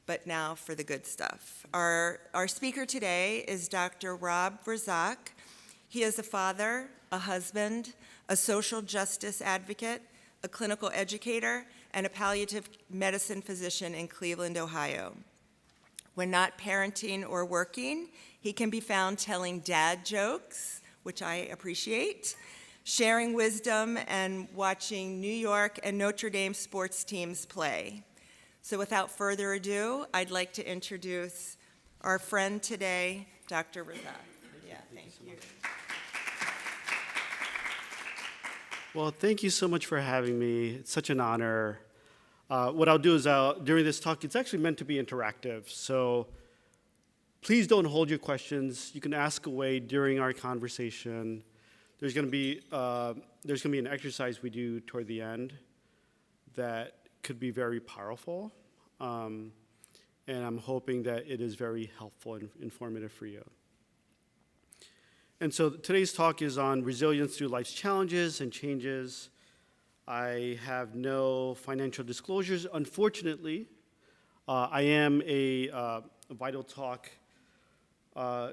But now for the good stuff. Our speaker today is Dr. Rab Razzak. He is a father, a husband, a social justice advocate, a clinical educator, and a palliative medicine physician in Cleveland, Ohio. When not parenting or working, he can be found telling dad jokes, which I appreciate, sharing wisdom, and watching New York and Notre Dame sports teams play. So without further ado, I'd like to introduce our friend today, Dr. Razzak. Yeah, thank you. Well, thank you so much for having me. It's such an honor. What I'll do is during this talk, it's actually meant to be interactive. So please don't hold your questions. You can ask away during our conversation. There's going to be an exercise we do toward the end that could be very powerful, and I'm hoping that it is very helpful and informative for you. And so today's talk is on resilience through life's challenges and changes. I have no financial disclosures, unfortunately. I am a Vital Talk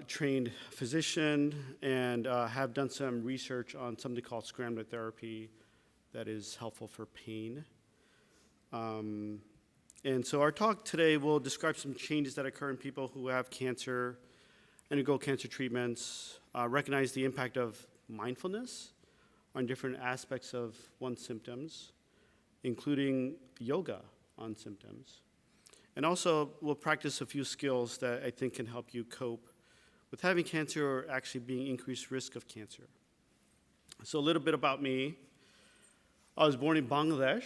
trained physician and have done some research on something called scrambler therapy that is helpful for pain. And so our talk today will describe some changes that occur in people who have cancer, undergo cancer treatments, recognize the impact of mindfulness on different aspects of one's symptoms, including yoga on symptoms. And also, we'll practice a few skills that I think can help you cope with having cancer or actually being increased risk of cancer. So a little bit about me. I was born in Bangladesh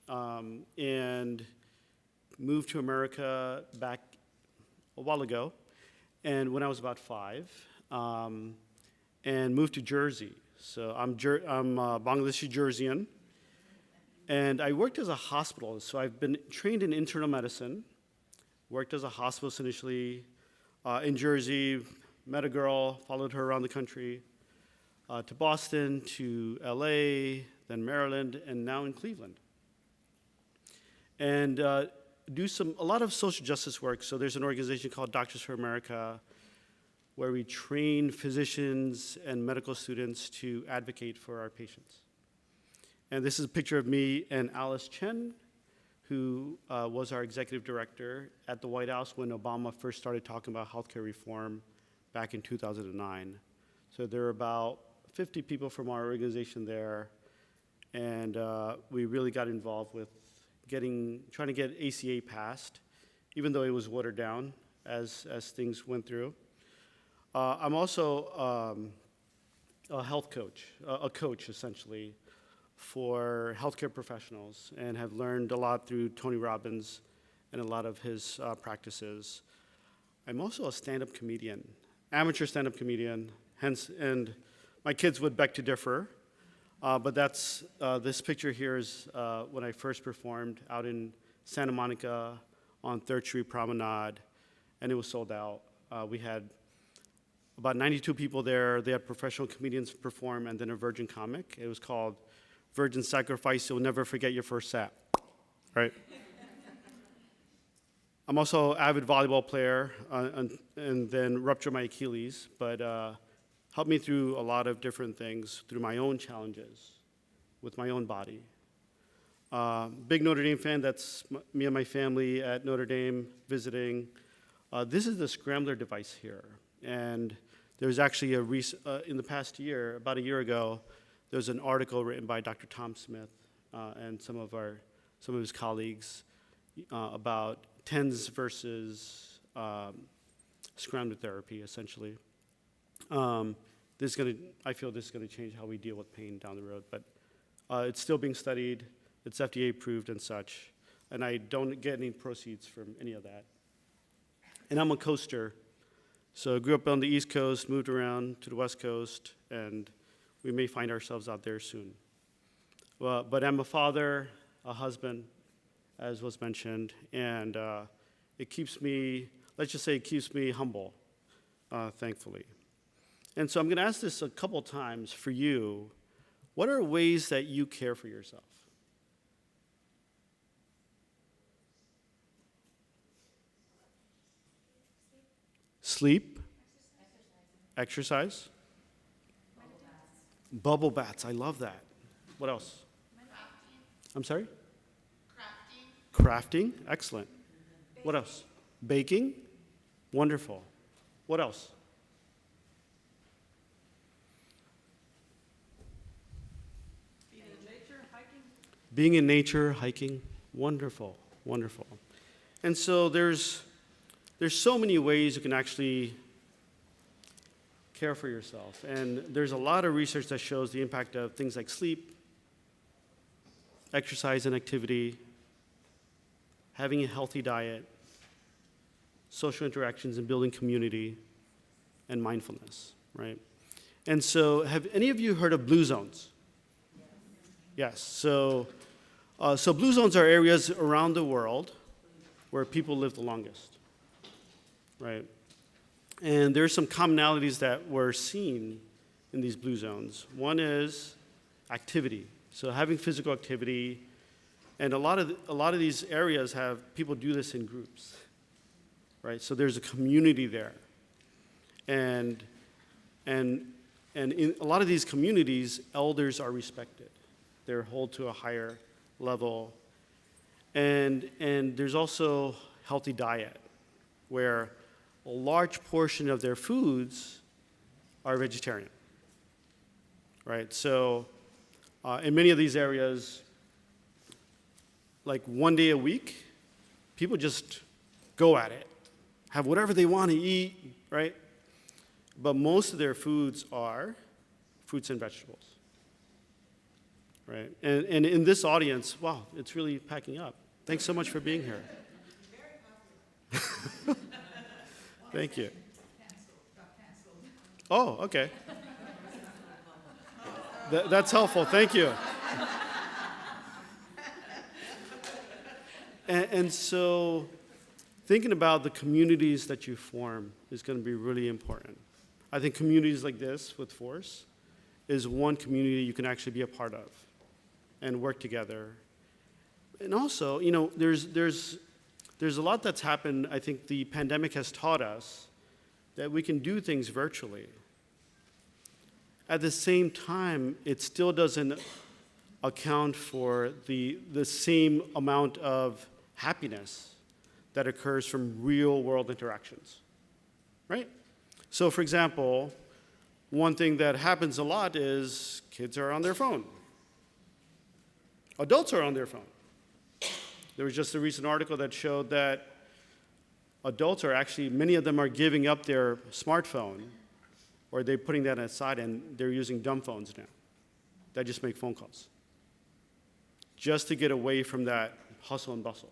and moved to America back a while ago, and when I was about 5, and moved to Jersey. So I'm Bangladeshi Jerseyan, and I worked as a hospitalist. So I've been trained in internal medicine, worked as a hospitalist initially in Jersey, met a girl, followed her around the country, to Boston, to LA, then Maryland, and now in Cleveland. And do a lot of social justice work. So there's an organization called Doctors for America where we train physicians and medical students to advocate for our patients. And this is a picture of me and Alice Chen, who was our executive director at the White House when Obama first started talking about healthcare reform back in 2009. So there are about 50 people from our organization there, and we really got involved with trying to get ACA passed, even though it was watered down as things went through. I'm also a health coach, a coach essentially for healthcare professionals, and have learned a lot through Tony Robbins and a lot of his practices. I'm also a stand-up comedian, amateur stand-up comedian, and my kids would beg to differ. But this picture here is when I first performed out in Santa Monica on 3rd Street Promenade, and it was sold out. We had about 92 people there. They had professional comedians perform and then a virgin comic. It was called Virgin Sacrifice, You'll Never Forget Your First Sap, right? I'm also an avid volleyball player and then ruptured my Achilles, but helped me through a lot of different things, through my own challenges with my own body. Big Notre Dame fan, that's me and my family at Notre Dame visiting. This is the scrambler device here. And there's actually in the past year, about a year ago, there's an article written by Dr. Tom Smith and some of his colleagues about TENS versus scrambler therapy, essentially. I feel this is going to change how we deal with pain down the road, but it's still being studied. It's FDA approved and such, and I don't get any proceeds from any of that. And I'm a coaster, so I grew up on the East Coast, moved around to the West Coast, and we may find ourselves out there soon. Well, but I'm a father, a husband, as was mentioned, and it keeps me, let's just say it keeps me humble, thankfully. And so I'm going to ask this a couple times for you. What are ways that you care for yourself? Sleep. Exercise. Bubble baths. I love that. What else? I'm sorry? Crafting. Excellent. What else? Baking. Wonderful. What else? Being in nature, hiking. Wonderful. Wonderful. And so there's so many ways you can actually care for yourself. And there's a lot of research that shows the impact of things like sleep, exercise and activity, having a healthy diet, social interactions and building community, and mindfulness, right? And so have any of you heard of blue zones? Yes. So blue zones are areas around the world where people live the longest, right? And there are some commonalities that were seen in these blue zones. One is activity. So having physical activity, and a lot of these areas have people do this in groups, right? So there's a community there, and in a lot of these communities, elders are respected. They're held to a higher level, and there's also healthy diet, where a large portion of their foods are vegetarian, right? So in many of these areas, like one day a week, people just go at it, have whatever they want to eat, right? But most of their foods are fruits and vegetables, right? And in this audience, wow, it's really packing up. Thanks so much for being here. Thank you. Oh, okay. That's helpful. Thank you. And so thinking about the communities that you form is going to be really important. I think communities like this with Force is one community you can actually be a part of and work together. And also, you know, there's a lot that's happened. I think the pandemic has taught us that we can do things virtually. At the same time, it still doesn't account for the same amount of happiness that occurs from real-world interactions, right? So, for example, one thing that happens a lot is kids are on their phone. Adults are on their phone. There was just a recent article that showed that adults are actually, many of them are giving up their smartphone, or they're putting that aside, and they're using dumb phones now that just make phone calls, just to get away from that hustle and bustle.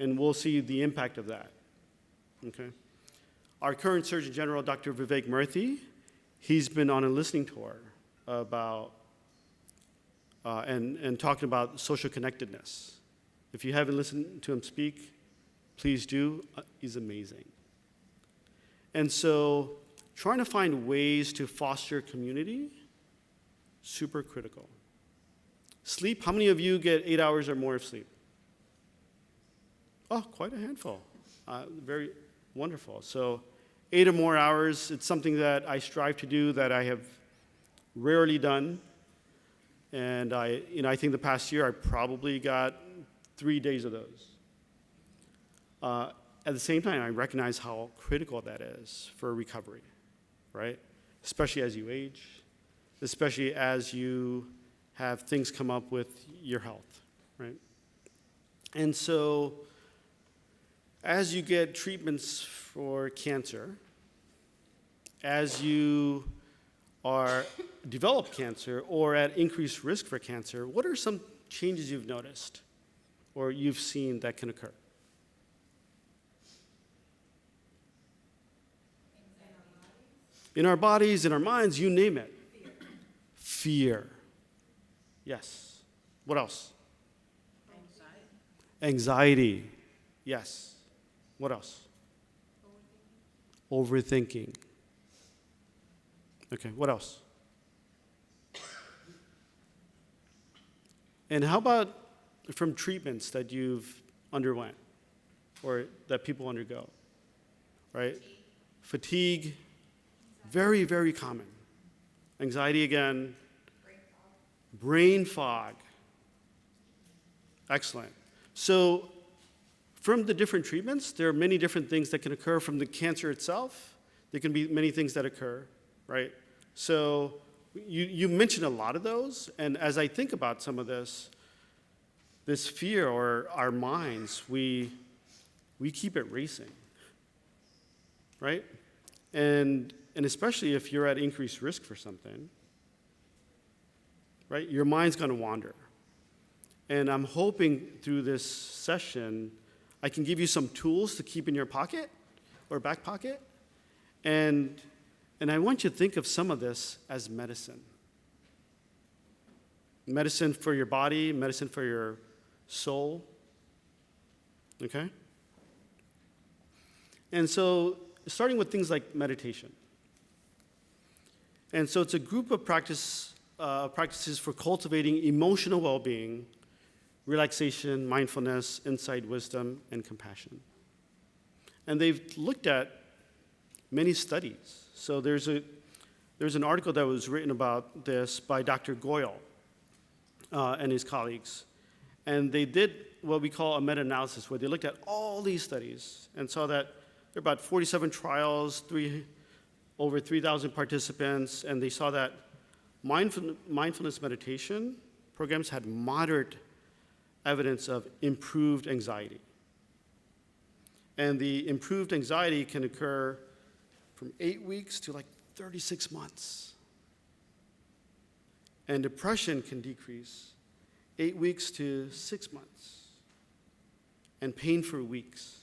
And we'll see the impact of that, okay? Our current Surgeon General, Dr. Vivek Murthy, he's been on a listening tour about, and talking about social connectedness. If you haven't listened to him speak, please do. He's amazing. And so trying to find ways to foster community, super critical. Sleep, how many of you get 8 hours or more of sleep? Oh, quite a handful. Very wonderful. So 8 or more hours, it's something that I strive to do that I have rarely done. And I think the past year I probably got 3 days of those. At the same time, I recognize how critical that is for recovery, right? Especially as you age, especially as you have things come up with your health, right? And so as you get treatments for cancer, as you develop cancer or at increased risk for cancer, what are some changes you've noticed or you've seen that can occur? In our bodies, in our minds, you name it. Fear. Yes. What else? Anxiety. Yes. What else? Overthinking. Okay, what else? And how about from treatments that you've underwent or that people undergo, right? Fatigue, very, very common. Anxiety again. Brain fog. Excellent. So from the different treatments, there are many different things that can occur from the cancer itself. There can be many things that occur, right? So you mentioned a lot of those, and as I think about some of this fear or our minds, we keep it racing, right? And especially if you're at increased risk for something, right? Your mind's going to wander. And I'm hoping through this session, I can give you some tools to keep in your pocket or back pocket. And I want you to think of some of this as medicine. Medicine for your body, medicine for your soul. Okay? And so, starting with things like meditation. And so it's a group of practices for cultivating emotional well-being, relaxation, mindfulness, insight, wisdom, and compassion. And they've looked at many studies. So there's an article that was written about this by Dr. Goyle and his colleagues. And they did what we call a meta-analysis, where they looked at all these studies and saw that there are about 47 trials, over 3,000 participants, and they saw that mindfulness meditation programs had moderate evidence of improved anxiety. And the improved anxiety can occur from 8 weeks to like 36 months. And depression can decrease 8 weeks to 6 months. And pain for weeks.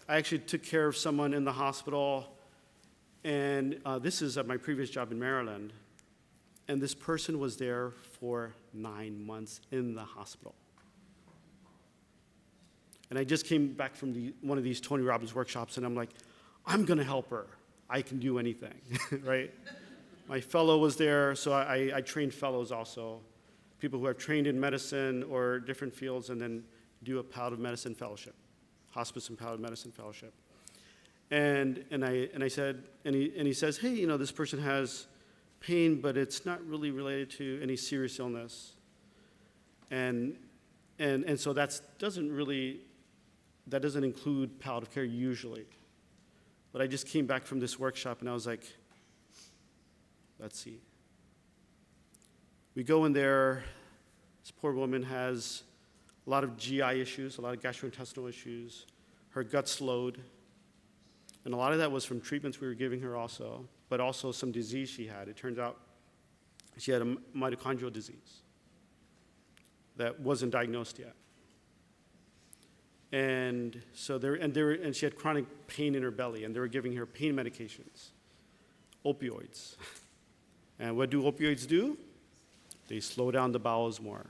I actually took care of someone in the hospital, and this is at my previous job in Maryland. And this person was there for 9 months in the hospital. And I just came back from one of these Tony Robbins workshops, and I'm like, I'm going to help her. I can do anything, right? My fellow was there, so I trained fellows also, people who have trained in medicine or different fields, and then do a palliative medicine fellowship, hospice and palliative medicine fellowship. And I said, and he says, hey, this person has pain, but it's not really related to any serious illness. And so that doesn't include palliative care usually. But I just came back from this workshop, and I was like, let's see. We go in there, this poor woman has a lot of GI issues, a lot of gastrointestinal issues. Her gut's slowed. And a lot of that was from treatments we were giving her also, but also some disease she had. It turns out she had a mitochondrial disease that wasn't diagnosed yet. And so and she had chronic pain in her belly, and they were giving her pain medications, opioids. And what do opioids do? They slow down the bowels more,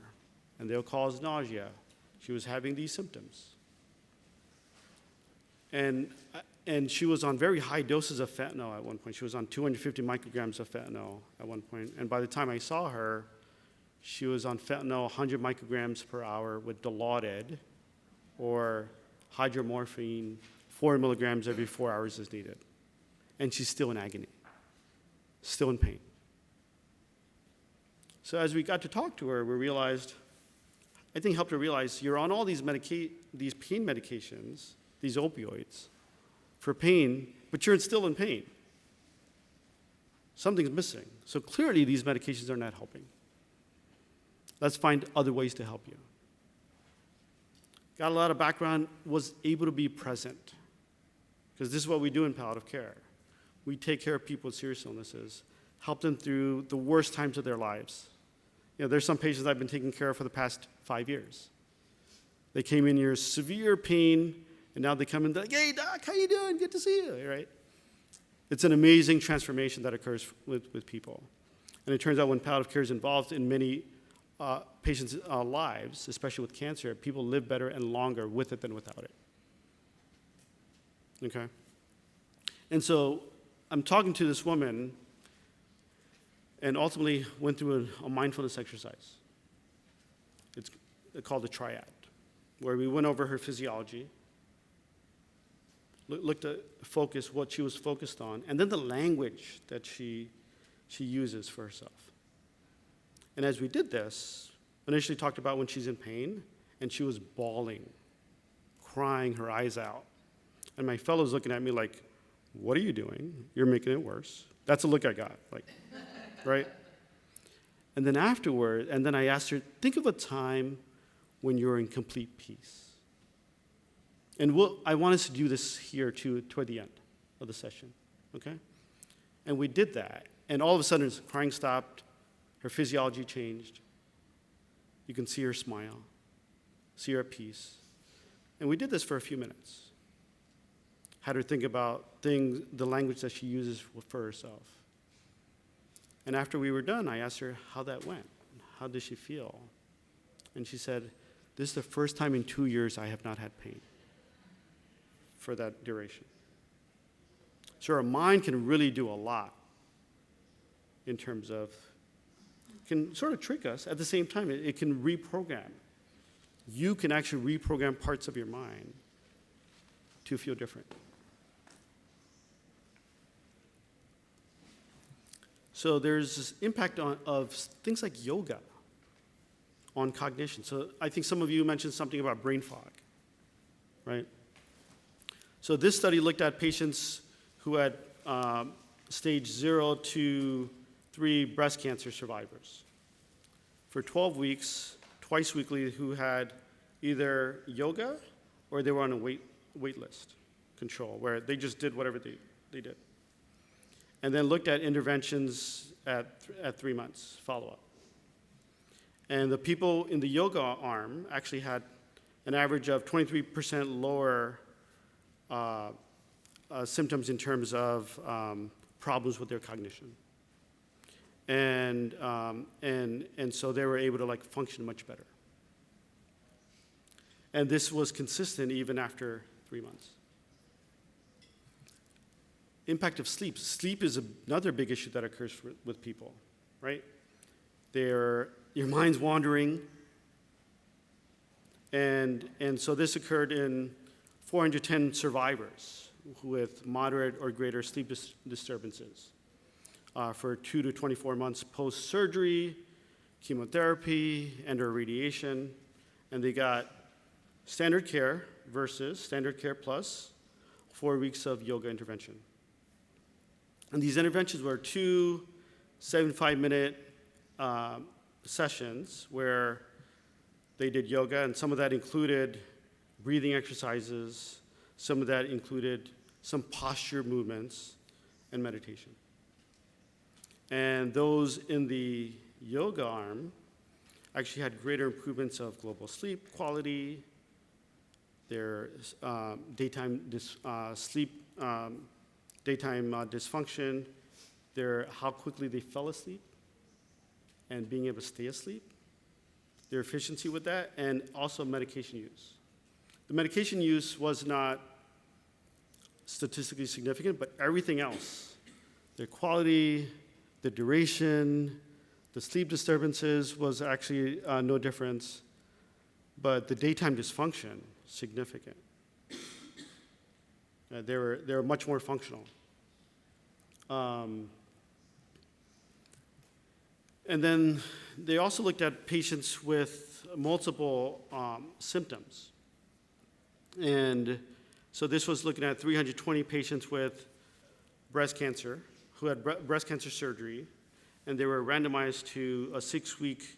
and they'll cause nausea. She was having these symptoms. And she was on very high doses of fentanyl at one point. She was on 250 micrograms of fentanyl at one point. And by the time I saw her, she was on fentanyl 100 micrograms per hour with Dilaudid or hydromorphine, 4 milligrams every 4 hours as needed. And she's still in agony, still in pain. So as we got to talk to her, we realized, I think helped her realize, you're on all these pain medications, these opioids, for pain, but you're still in pain. Something's missing. So clearly these medications are not helping. Let's find other ways to help you. Got a lot of background, was able to be present. Because this is what we do in palliative care. We take care of people with serious illnesses, help them through the worst times of their lives. There's some patients I've been taking care of for the past 5 years. They came in here severe pain, and now they come in like, hey, doc, how you doing? Good to see you, right? It's an amazing transformation that occurs with people. And it turns out when palliative care is involved in many patients' lives, especially with cancer, people live better and longer with it than without it. Okay? And so I'm talking to this woman, and ultimately went through a mindfulness exercise. It's called the triad, where we went over her physiology, looked at focus, what she was focused on, and then the language that she uses for herself. And as we did this, initially talked about when she's in pain, and she was bawling, crying her eyes out. And my fellow's looking at me like, what are you doing? You're making it worse. That's a look I got, like, right? And then afterward, and then I asked her, think of a time when you're in complete peace. And I want us to do this here toward the end of the session, okay? And we did that, and all of a sudden, crying stopped, her physiology changed. You can see her smile, see her at peace. And we did this for a few minutes. Had her think about the language that she uses for herself. And after we were done, I asked her how that went. How did she feel? And she said, this is the first time in 2 years I have not had pain for that duration. So our mind can really do a lot in terms of, can sort of trick us. At the same time, it can reprogram. You can actually reprogram parts of your mind to feel different. So there's this impact of things like yoga on cognition. So I think some of you mentioned something about brain fog, right? So this study looked at patients who had stage 0 to 3 breast cancer survivors for 12 weeks, twice weekly, who had either yoga or they were on a wait list control, where they just did whatever they did. And then looked at interventions at 3 months follow-up. And the people in the yoga arm actually had an average of 23% lower symptoms in terms of problems with their cognition. And so they were able to function much better. And this was consistent even after 3 months. Impact of sleep. Sleep is another big issue that occurs with people, right? Your mind's wandering. And so this occurred in 410 survivors with moderate or greater sleep disturbances for 2 to 24 months post-surgery, chemotherapy, and/or radiation. And they got standard care versus standard care plus 4 weeks of yoga intervention. And these interventions were 2 75-minute sessions where they did yoga, and some of that included breathing exercises, some of that included some posture movements, and meditation. And those in the yoga arm actually had greater improvements of global sleep quality, their daytime dysfunction, how quickly they fell asleep, and being able to stay asleep, their efficiency with that, and also medication use. The medication use was not statistically significant, but everything else, their quality, the duration, the sleep disturbances was actually no difference, but the daytime dysfunction, significant. They were much more functional. And then they also looked at patients with multiple symptoms. And so this was looking at 320 patients with breast cancer who had breast cancer surgery, and they were randomized to a 6-week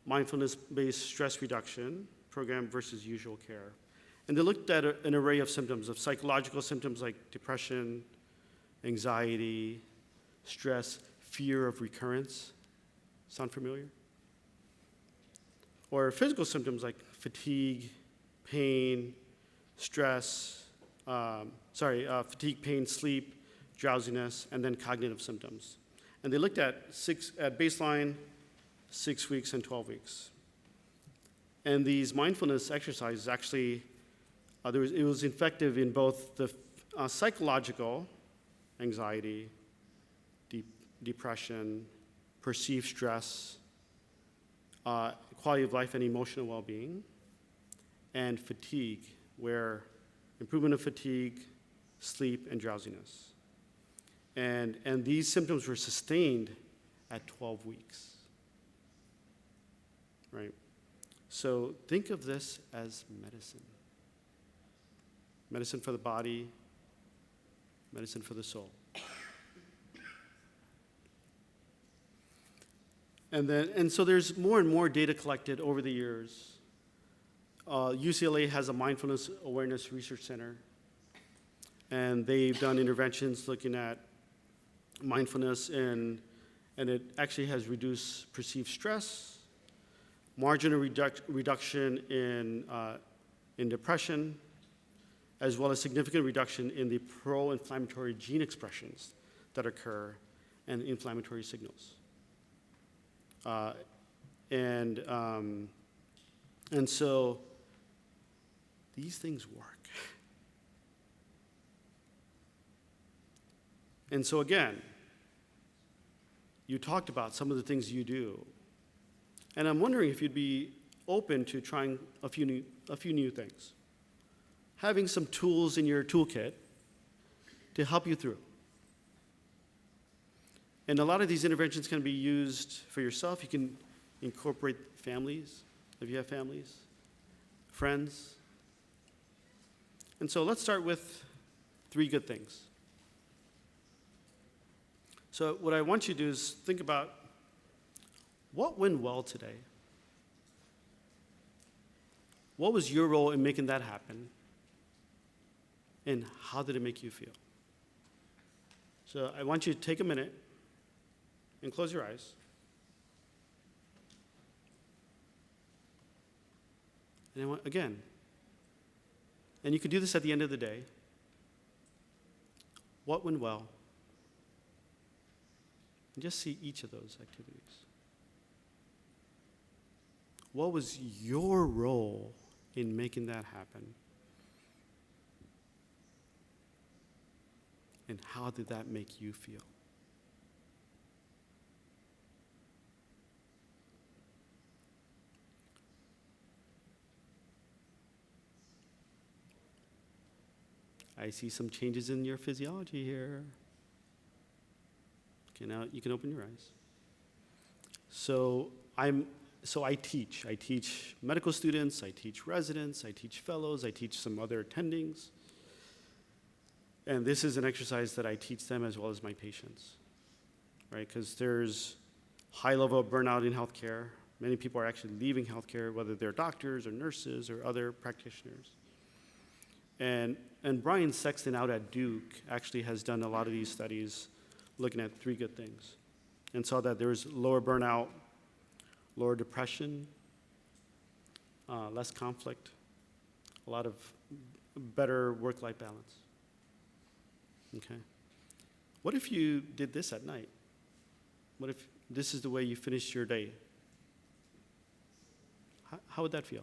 mindfulness-based stress reduction program versus usual care. And they looked at an array of symptoms, of psychological symptoms like depression, anxiety, stress, fear of recurrence. Sound familiar? Or physical symptoms like fatigue, pain, stress, fatigue, pain, sleep, drowsiness, and then cognitive symptoms. And they looked at baseline, 6 weeks, and 12 weeks. And these mindfulness exercises actually, it was effective in both the psychological anxiety, depression, perceived stress, quality of life and emotional well-being, and fatigue, where improvement of fatigue, sleep, and drowsiness. And these symptoms were sustained at 12 weeks, right? So think of this as medicine. Medicine for the body, medicine for the soul. And so there's more and more data collected over the years. UCLA has a mindfulness awareness research center, and they've done interventions looking at mindfulness, and it actually has reduced perceived stress, marginal reduction in depression, as well as significant reduction in the pro-inflammatory gene expressions that occur and inflammatory signals. And so these things work. And so again, you talked about some of the things you do. And I'm wondering if you'd be open to trying a few new things. Having some tools in your toolkit to help you through. And a lot of these interventions can be used for yourself. You can incorporate families, if you have families, friends. And so let's start with 3 good things. So what I want you to do is think about what went well today. What was your role in making that happen? And how did it make you feel? So I want you to take a minute and close your eyes. And I want, again, and you can do this at the end of the day. What went well? And just see each of those activities. What was your role in making that happen? And how did that make you feel? I see some changes in your physiology here. Okay, now you can open your eyes. So I teach. I teach medical students, I teach residents, I teach fellows, I teach some other attendings. And this is an exercise that I teach them as well as my patients, right? Because there's high level of burnout in healthcare. Many people are actually leaving healthcare, whether they're doctors or nurses or other practitioners. And Brian Sexton out at Duke actually has done a lot of these studies looking at 3 good things and saw that there was lower burnout, lower depression, less conflict, a lot of better work-life balance. Okay. What if you did this at night? What if this is the way you finished your day? How would that feel?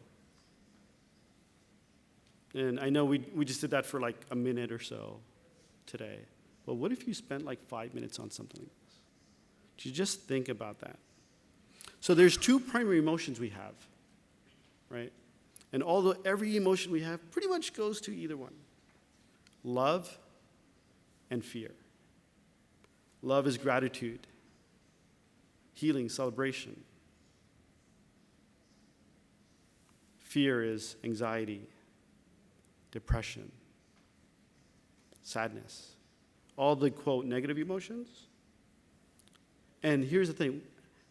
And I know we just did that for like a minute or so today. But what if you spent like 5 minutes on something like this? Do you just think about that? So there's 2 primary emotions we have, right? And although every emotion we have pretty much goes to either one. Love and fear. Love is gratitude, healing, celebration. Fear is anxiety, depression, sadness. All the, quote, negative emotions. And here's the thing.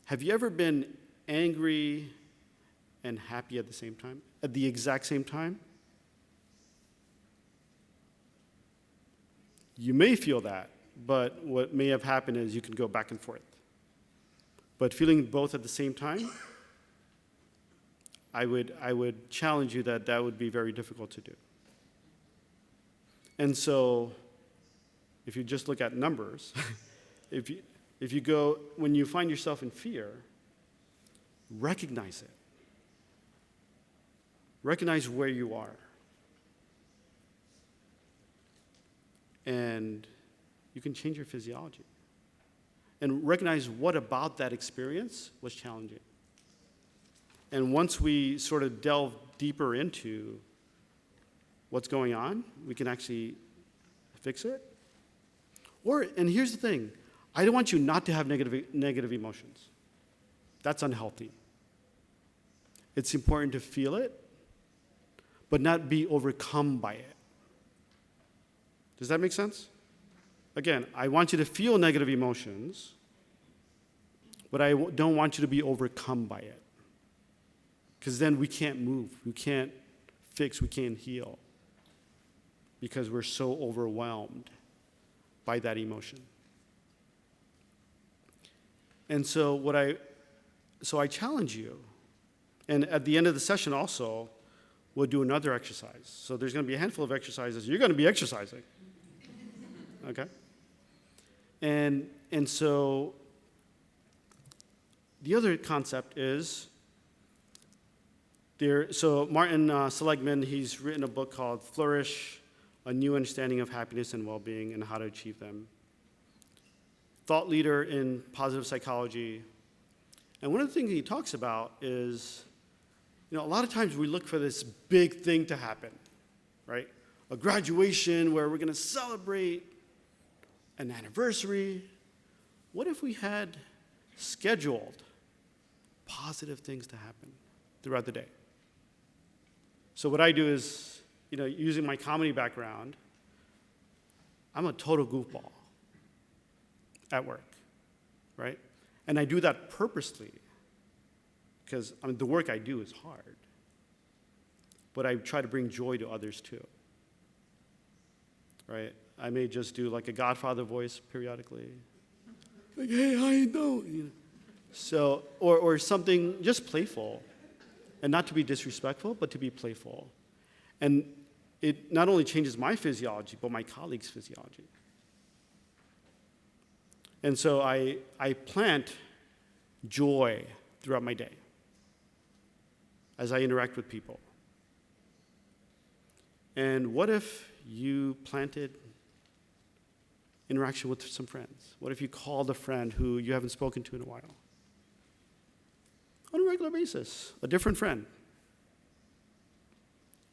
Have you ever been angry and happy at the same time? At the exact same time? You may feel that, but what may have happened is you can go back and forth. But feeling both at the same time, I would challenge you that would be very difficult to do. And so, if you just look at numbers, if you go, when you find yourself in fear, recognize it. Recognize where you are. And you can change your physiology. And recognize what about that experience was challenging. And once we sort of delve deeper into what's going on, we can actually fix it. And here's the thing, I don't want you not to have negative emotions. That's unhealthy. It's important to feel it, but not be overcome by it. Does that make sense? Again, I want you to feel negative emotions, but I don't want you to be overcome by it. Because then we can't move, we can't fix, we can't heal. Because we're so overwhelmed by that emotion. And so I challenge you, and at the end of the session also, we'll do another exercise. So there's going to be a handful of exercises. You're going to be exercising, okay? And so the other concept is so Martin Seligman, he's written a book called Flourish, A New Understanding of Happiness and Well-Being and How to Achieve Them. Thought leader in positive psychology. And one of the things he talks about is, a lot of times we look for this big thing to happen, right? A graduation where we're going to celebrate an anniversary. What if we had scheduled positive things to happen throughout the day? So what I do is, using my comedy background, I'm a total goofball at work, right? And I do that purposely because the work I do is hard. But I try to bring joy to others too, right? I may just do like a Godfather voice periodically. Like, hey, how you doing? So, or something just playful. And not to be disrespectful, but to be playful. And it not only changes my physiology, but my colleagues' physiology. And so I plant joy throughout my day as I interact with people. And what if you planted interaction with some friends? What if you called a friend who you haven't spoken to in a while? On a regular basis, a different friend.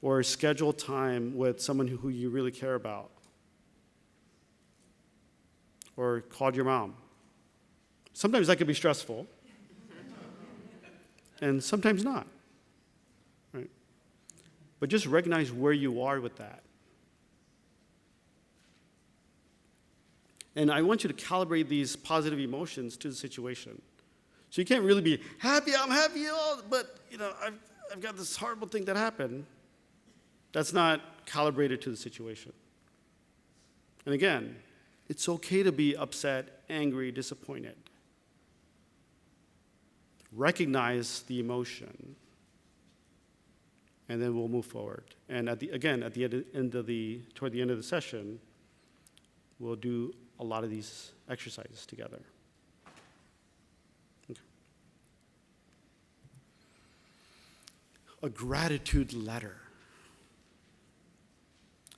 Or schedule time with someone who you really care about. Or called your mom. Sometimes that could be stressful. And sometimes not. Right? But just recognize where you are with that. And I want you to calibrate these positive emotions to the situation. So you can't really be happy, I'm happy, but I've got this horrible thing that happened. That's not calibrated to the situation. And again, it's okay to be upset, angry, disappointed. Recognize the emotion, and then we'll move forward. And toward the end of the session, we'll do a lot of these exercises together. Okay. A gratitude letter.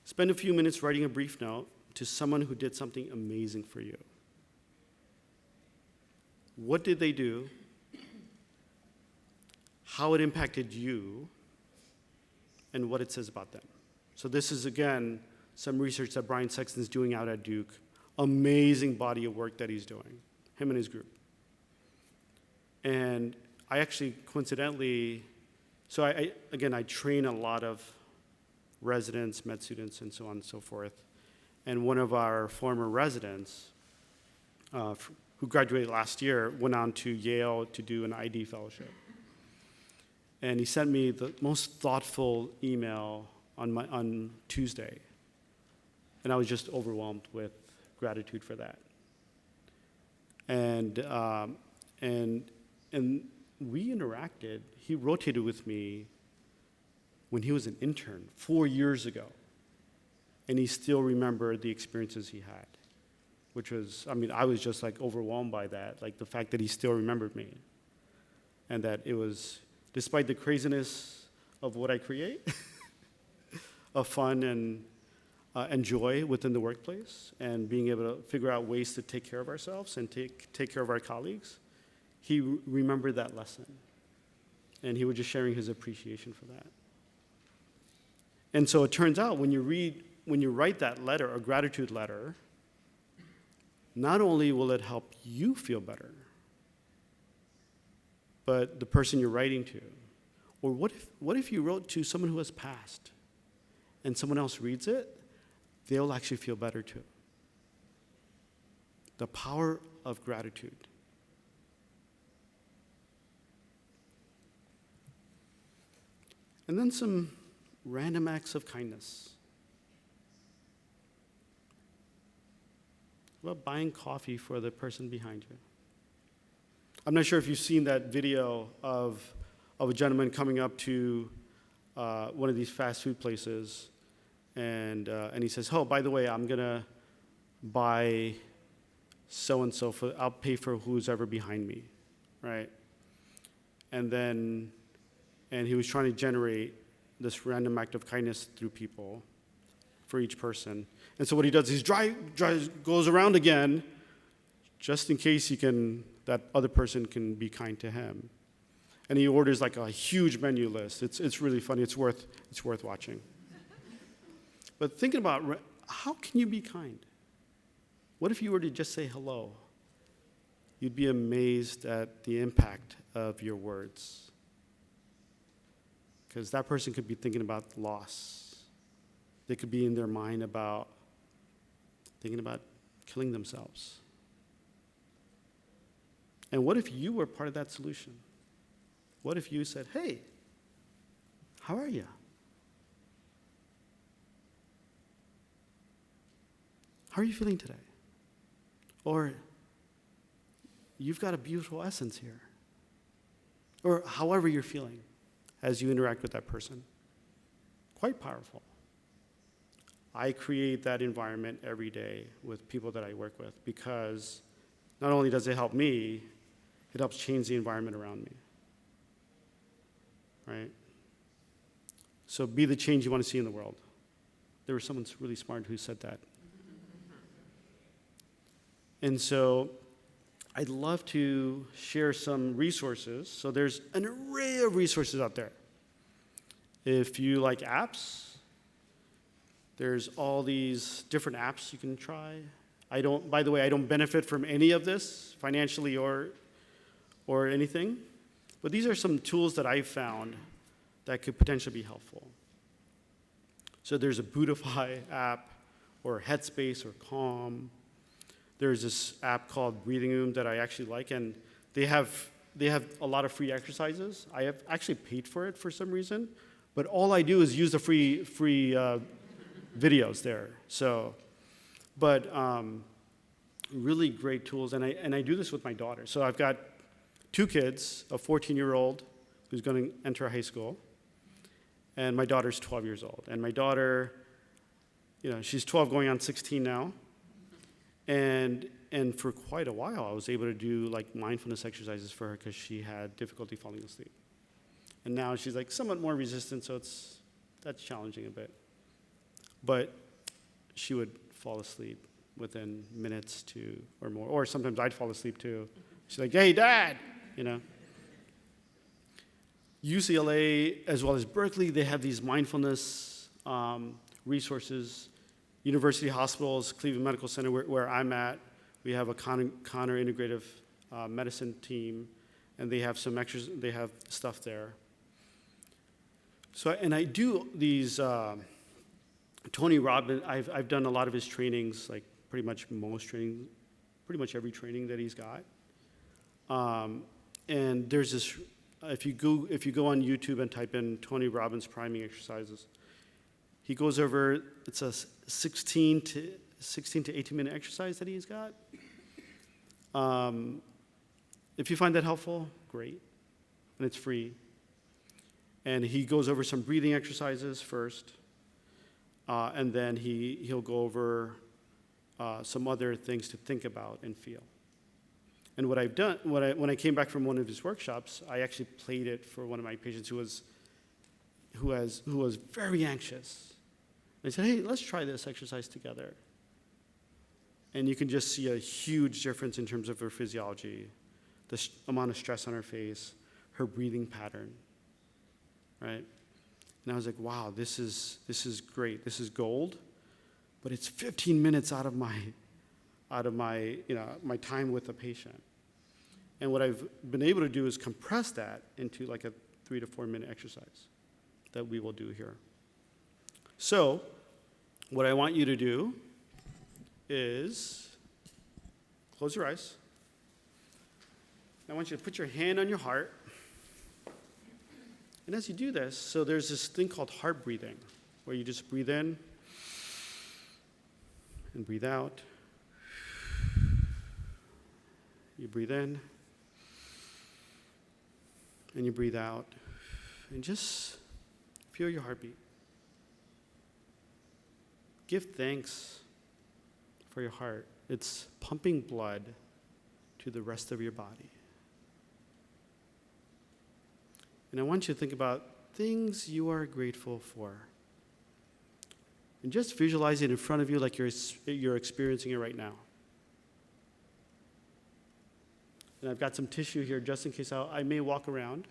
Spend a few minutes writing a brief note to someone who did something amazing for you. What did they do? How it impacted you, and what it says about them. So this is, again, some research that Brian Sexton's doing out at Duke. Amazing body of work that he's doing, him and his group. And I actually, coincidentally, so I train a lot of residents, med students, and so on and so forth. And one of our former residents, who graduated last year, went on to Yale to do an ID fellowship. And he sent me the most thoughtful email on Tuesday. And I was just overwhelmed with gratitude for that. And we interacted. He rotated with me when he was an intern 4 years ago. And he still remembered the experiences he had, which was, I was just like overwhelmed by that, like the fact that he still remembered me. And that it was, despite the craziness of what I create, of fun and joy within the workplace, and being able to figure out ways to take care of ourselves and take care of our colleagues, he remembered that lesson. And he was just sharing his appreciation for that. And so it turns out when you read when you write that letter, a gratitude letter, not only will it help you feel better, but the person you're writing to. Or what if you wrote to someone who has passed and someone else reads it, they'll actually feel better too. The power of gratitude. And then some random acts of kindness. What about buying coffee for the person behind you? I'm not sure if you've seen that video of a gentleman coming up to one of these fast food places, and he says, "Oh, by the way, I'm gonna buy so and so for. I'll pay for who's ever behind me," right? And he was trying to generate this random act of kindness through people for each person. And so what he does is goes around again, just in case that other person can be kind to him. And he orders like a huge menu list. It's really funny. It's worth watching. But thinking about how can you be kind? What if you were to just say hello? You'd be amazed at the impact of your words. Because that person could be thinking about loss. They could be in their mind thinking about killing themselves. And what if you were part of that solution? What if you said, "Hey, how are you? How are you feeling today?" Or, "You've got a beautiful essence here." Or however you're feeling as you interact with that person. Quite powerful. I create that environment every day with people that I work with because not only does it help me, it helps change the environment around me. Right? So be the change you want to see in the world. There was someone really smart who said that. And so I'd love to share some resources. So there's an array of resources out there. If you like apps, there's all these different apps you can try. By the way, I don't benefit from any of this financially or anything. But these are some tools that I've found that could potentially be helpful. So there's a Buddhify app or Headspace or Calm. There's this app called Breathing Room that I actually like, and they have a lot of free exercises. I have actually paid for it for some reason, but all I do is use the free videos there. So, but really great tools, and I do this with my daughter. So I've got 2 kids, a 14-year-old who's going to enter high school, and my daughter's 12 years old. And my daughter, she's 12 going on 16 now. And for quite a while, I was able to do like mindfulness exercises for her because she had difficulty falling asleep. And now she's like somewhat more resistant, so that's challenging a bit. But she would fall asleep within minutes or more. Or sometimes I'd fall asleep too. She's like, "Hey, Dad!" UCLA, as well as Berkeley, they have these mindfulness resources. University Hospitals, Cleveland Medical Center, where I'm at, we have a Connor Integrative Medicine team, and they have they have stuff there. So, and I do these. Tony Robbins, I've done a lot of his trainings, like pretty much every training that he's got. And there's this. If you go on YouTube and type in Tony Robbins priming exercises, he goes over. It's a 16 to 18-minute exercise that he's got. If you find that helpful, great, and it's free. And he goes over some breathing exercises first, and then he'll go over some other things to think about and feel. And what I've done, when I came back from one of his workshops, I actually played it for one of my patients who was very anxious. And I said, "Hey, let's try this exercise together." And you can just see a huge difference in terms of her physiology, the amount of stress on her face, her breathing pattern, right? And I was like, wow, this is great. This is gold. but it's 15 minutes out of my my time with the patient. And what I've been able to do is compress that into like a 3 to 4 minute exercise that we will do here. So what I want you to do is close your eyes. I want you to put your hand on your heart. And as you do this, so there's this thing called heart breathing, where you just breathe in and breathe out. You breathe in and you breathe out. And just feel your heartbeat. Give thanks for your heart. It's pumping blood to the rest of your body. And I want you to think about things you are grateful for. And just visualize it in front of you like you're experiencing it right now. And I've got some tissue here just in case I may walk around.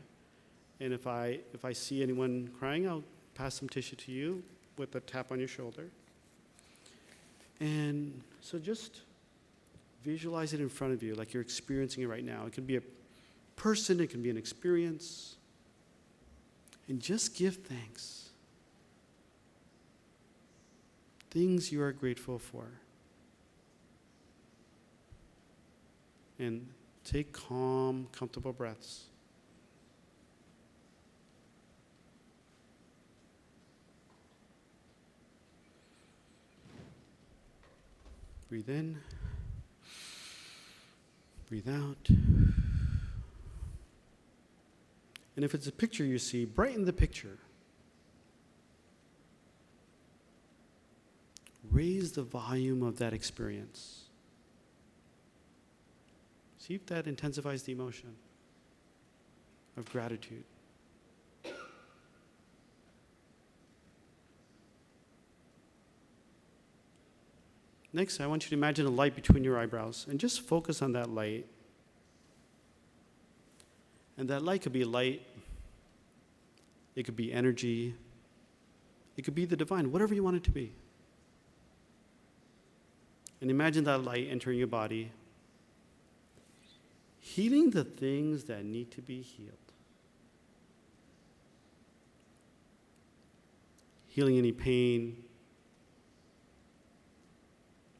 And if I see anyone crying, I'll pass some tissue to you with a tap on your shoulder. And so just visualize it in front of you like you're experiencing it right now. It can be a person, it can be an experience. And just give thanks. Things you are grateful for. And take calm, comfortable breaths. Breathe in. Breathe out. And if it's a picture you see, brighten the picture. Raise the volume of that experience. See if that intensifies the emotion of gratitude. Next, I want you to imagine a light between your eyebrows and just focus on that light. And that light could be light, it could be energy, it could be the divine, whatever you want it to be. And imagine that light entering your body, healing the things that need to be healed. Healing any pain,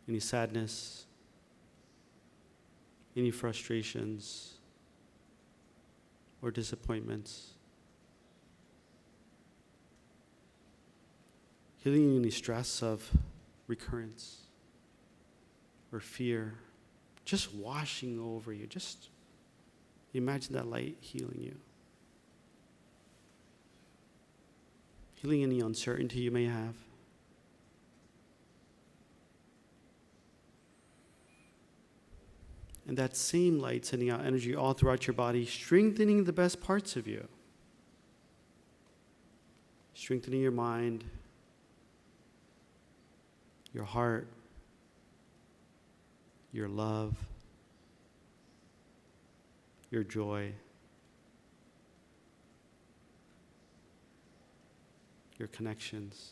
any sadness, any frustrations or disappointments. Healing any stress of recurrence or fear, just washing over you. Just imagine that light healing you. Healing any uncertainty you may have. And that same light sending out energy all throughout your body, strengthening the best parts of you. Strengthening your mind, your heart, your love, your joy, your connections,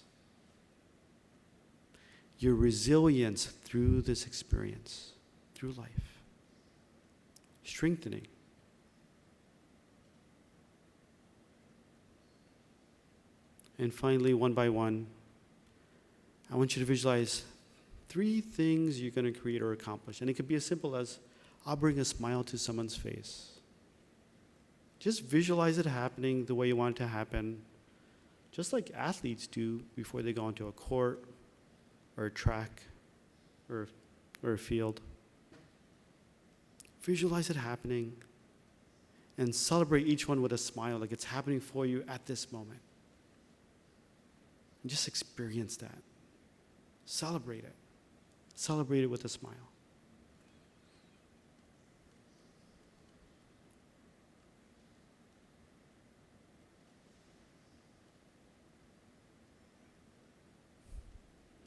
your resilience through this experience, through life. Strengthening. And finally, one by one, I want you to visualize 3 things you're going to create or accomplish. And it could be as simple as, I'll bring a smile to someone's face. Just visualize it happening the way you want it to happen, just like athletes do before they go into a court or a track or a field. Visualize it happening and celebrate each one with a smile like it's happening for you at this moment. And just experience that. Celebrate it. Celebrate it with a smile.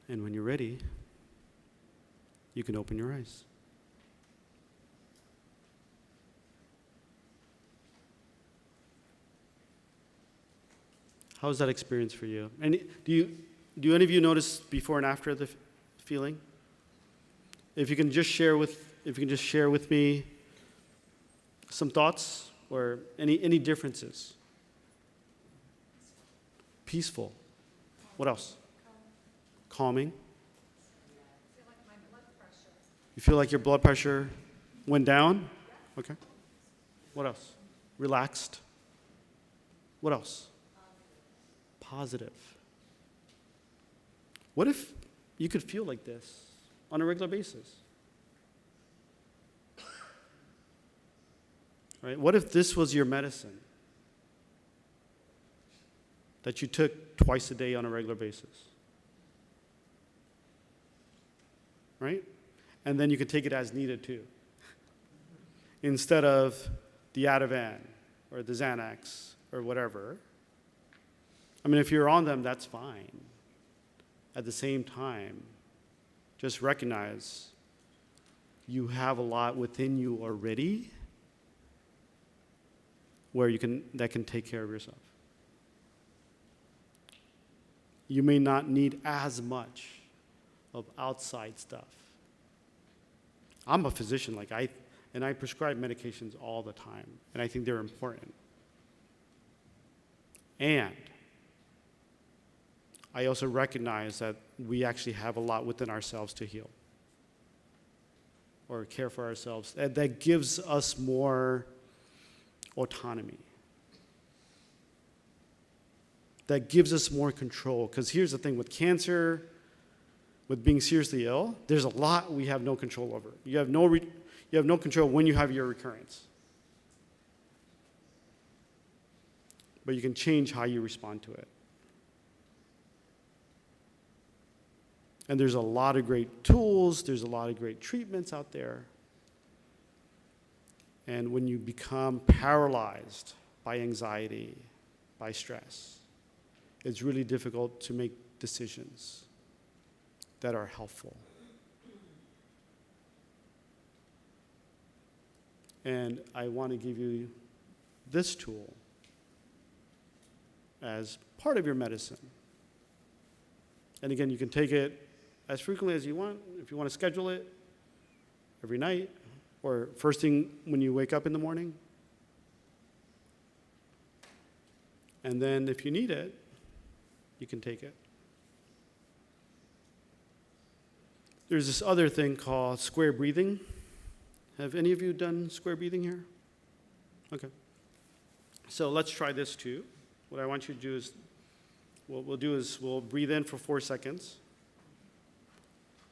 And when you're ready, you can open your eyes. How's that experience for you? And do any of you notice before and after feeling? If you can just share with me some thoughts or any differences. Peaceful. What else? Calming. You feel like your blood pressure went down? Okay. What else? Relaxed. What else? Positive. What if you could feel like this on a regular basis? Right? What if this was your medicine that you took twice a day on a regular basis? Right? And then you could take it as needed too. Instead of the Ativan or the Xanax or whatever. I mean, if you're on them, that's fine. At the same time, just recognize you have a lot within you already where that can take care of yourself. You may not need as much of outside stuff. I'm a physician, and I prescribe medications all the time, and I think they're important. And I also recognize that we actually have a lot within ourselves to heal or care for ourselves. That gives us more autonomy. That gives us more control. Because here's the thing, with cancer, with being seriously ill, there's a lot we have no control over. You have no control when you have your recurrence. But you can change how you respond to it. And there's a lot of great tools, there's a lot of great treatments out there. And when you become paralyzed by anxiety, by stress, it's really difficult to make decisions that are helpful. And I want to give you this tool as part of your medicine. And again, you can take it as frequently as you want, if you want to schedule it every night or first thing when you wake up in the morning. And then if you need it, you can take it. There's this other thing called square breathing. Have any of you done square breathing here? Okay. So let's try this too. What I want you to do is, what we'll do is we'll breathe in for 4 seconds,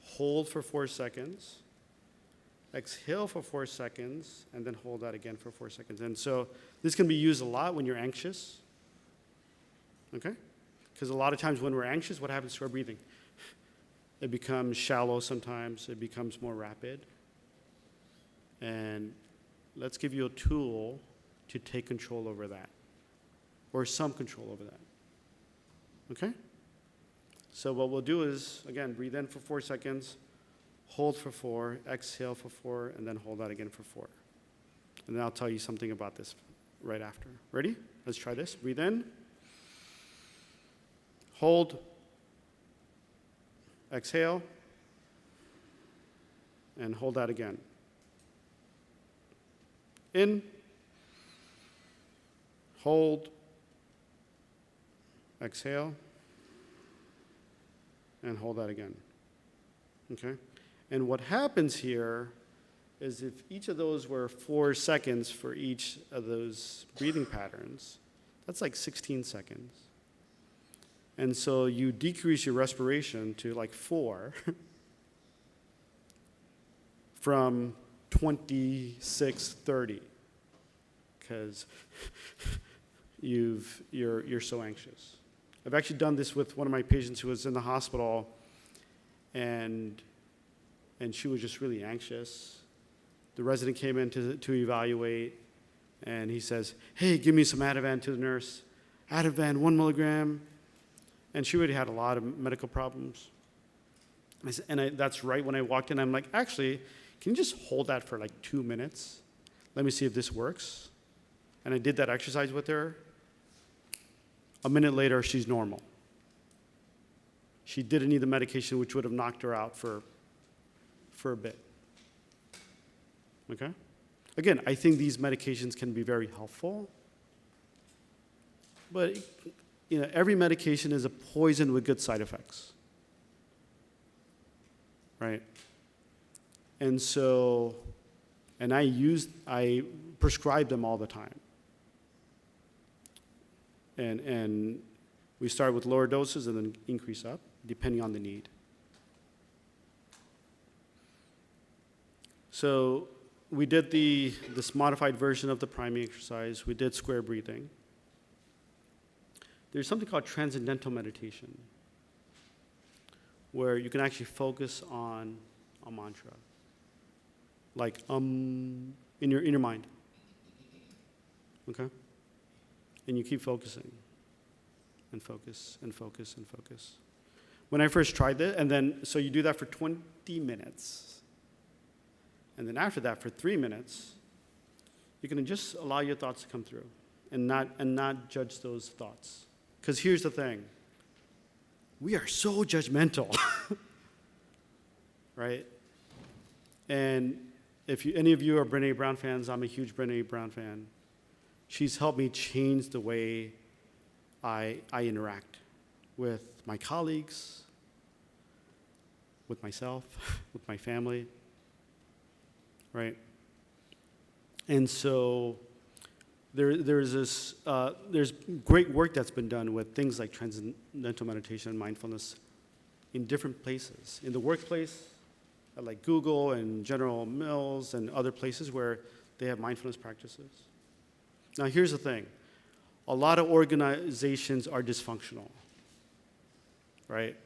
hold for 4 seconds, exhale for 4 seconds, and then hold that again for 4 seconds. And so this can be used a lot when you're anxious, okay? Because a lot of times when we're anxious, what happens to our breathing? It becomes shallow sometimes, it becomes more rapid. And let's give you a tool to take control over that, or some control over that, okay? So what we'll do is, again, breathe in for 4 seconds, hold for 4, exhale for 4, and then hold that again for 4. And then I'll tell you something about this right after. Ready? Let's try this. Breathe in, hold, exhale, and hold that again. In, hold, exhale, and hold that again, okay? And what happens here is if each of those were 4 seconds for each of those breathing patterns, that's like 16 seconds. And so you decrease your respiration to like 4 from 26, 30, because you're so anxious. I've actually done this with one of my patients who was in the hospital, and she was just really anxious. The resident came in to evaluate, and he says, "Hey, give me some Ativan," to the nurse. "Ativan, 1 milligram." And she already had a lot of medical problems. That's right when I walked in, I'm like, "Actually, can you just hold that for like 2 minutes? Let me see if this works." And I did that exercise with her. A minute later, she's normal. She didn't need the medication, which would have knocked her out for a bit. Okay? Again, I think these medications can be very helpful, but every medication is a poison with good side effects, right? And so, I prescribe them all the time. And we start with lower doses and then increase up, depending on the need. So we did this modified version of the priming exercise. We did square breathing. There's something called transcendental meditation, where you can actually focus on a mantra, like in your mind. Okay? And you keep focusing, and focus, and focus, and focus. When I first tried it, so you do that for 20 minutes. And then after that, for 3 minutes, you can just allow your thoughts to come through and not judge those thoughts. Because here's the thing. We are so judgmental, right? And if any of you are Brené Brown fans, I'm a huge Brené Brown fan. She's helped me change the way I interact with my colleagues, with myself, with my family, right? And so there's great work that's been done with things like transcendental meditation and mindfulness in different places. In the workplace, at like Google and General Mills and other places where they have mindfulness practices. Now here's the thing. A lot of organizations are dysfunctional, right?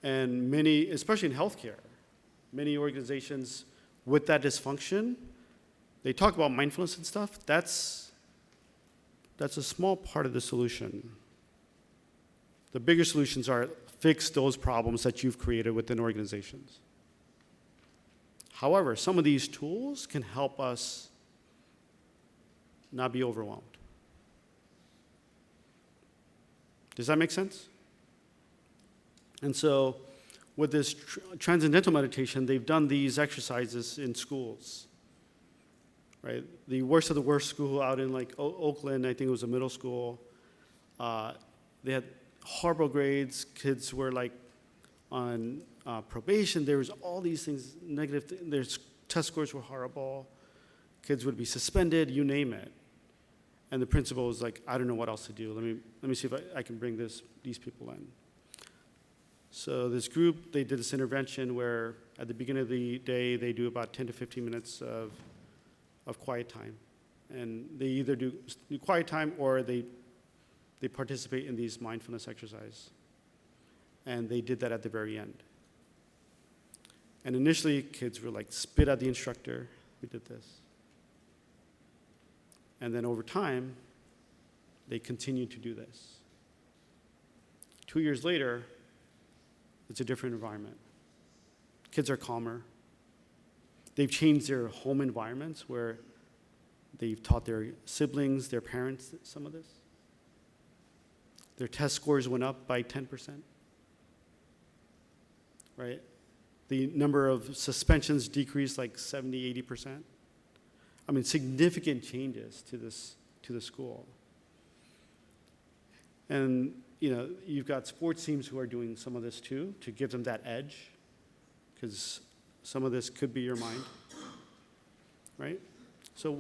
And many, especially in healthcare, many organizations with that dysfunction, they talk about mindfulness and stuff. That's a small part of the solution. The bigger solutions are fix those problems that you've created within organizations. However, some of these tools can help us not be overwhelmed. Does that make sense? And so with this transcendental meditation, they've done these exercises in schools, right? The worst of the worst school out in like Oakland, I think it was a middle school, they had horrible grades. Kids were like on probation. There was all these things, negative, their test scores were horrible. Kids would be suspended, you name it. And the principal was like, I don't know what else to do. Let me see if I can bring these people in. So this group, they did this intervention where at the beginning of the day, they do about 10 to 15 minutes of quiet time. And they either do quiet time or they participate in these mindfulness exercises. And they did that at the very end. And initially, kids were like, spit at the instructor. We did this. And then over time, they continued to do this. 2 years later, it's a different environment. Kids are calmer. They've changed their home environments where they've taught their siblings, their parents some of this. Their test scores went up by 10%, right? The number of suspensions decreased like 70, 80%. I mean, significant changes to the school. And you've got sports teams who are doing some of this too to give them that edge, because some of this could be your mind, right? So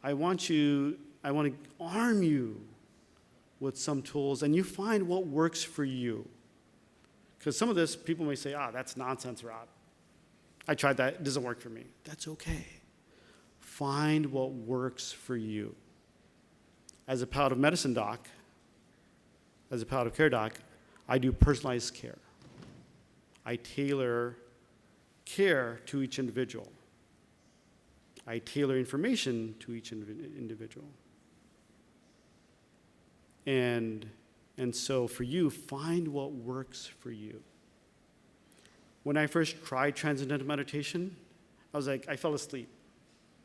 I want to arm you with some tools, and you find what works for you. Because some of this, people may say, that's nonsense, Rob. I tried that, it doesn't work for me. That's okay. Find what works for you. As a palliative medicine doc, as a palliative care doc, I do personalized care. I tailor care to each individual. I tailor information to each individual. And so for you, find what works for you. When I first tried transcendental meditation, I was like, I fell asleep